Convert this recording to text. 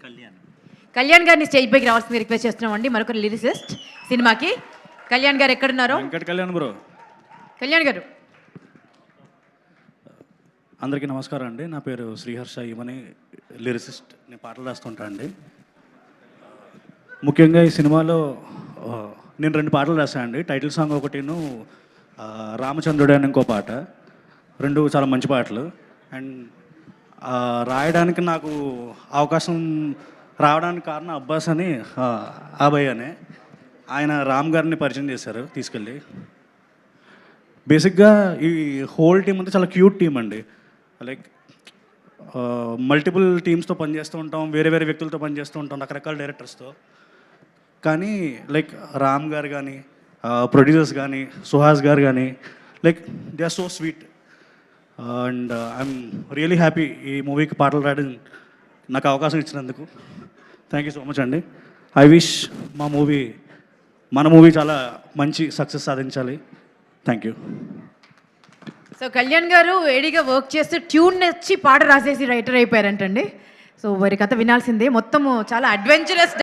కళ్యాణ్. కళ్యాణ్ గారిని స్టేజ్ పైకి రావాల్సింది రిక్వెస్ట్ చేస్తున్నామండి. మరొక లిరిసిస్ట్ సినిమాకి. కళ్యాణ్ గారు ఎక్కడున్నారో. వెంకట్ కళ్యాణ్ బ్రో. కళ్యాణ్ గారు. అందరికీ నమస్కారం అండి. నా పేరు శ్రీహర్ష ఈమని, లిరిసిస్ట్. నేను పాటలు రాస్తుంటా అండి. ముఖ్యంగా ఈ సినిమాలో నేను 2 పాటలు రాశాను అండి. టైటిల్ సాంగ్ ఒకటిను రామచంద్రుడు అని ఇంకో పాట. 2 చాలా మంచి పాటలు. అండ్ రాయడానికి నాకు అవకాశం రావడానికి కారణం అబ్బాస్ అని ఆబయ్ అనే ఆయన రామ్ గారిని పరిచయం చేశారు తీసుకెళ్ళి. బేసిక్గా ఈ హోల్ టీం అంతా చాలా క్యూట్ టీం అండి. లైక్ మల్టిపుల్ టీమ్స్తో పనిచేస్తూ ఉంటాం, వేరే వేరే వ్యక్తులతో పనిచేస్తూ ఉంటాం, రకరకాల డైరెక్టర్స్తో. కానీ లైక్ రామ్ గారు కానీ, ప్రొడ్యూసర్స్ కానీ, సుహాస్ గారు కానీ, like they are so sweet. And I'm really happy ఈ మూవీకి పాటలు రాయడం నాకు అవకాశం ఇచ్చినందుకు. థ్యాంక్ యూ సో మచ్ అండి. ఐ విష్ మన మూవీ చాలా మంచి సక్సెస్ సాధించాలి. Thank you. సో కళ్యాణ్ గారు ఏడీగా వర్క్ చేస్తూ ట్యూన్ నచ్చి పాట రాసేసి రైటర్ అయిపోయారంటండి. సో వారి కథ వినాల్సిందే. మొత్తము చాలా అడ్వెంచరస్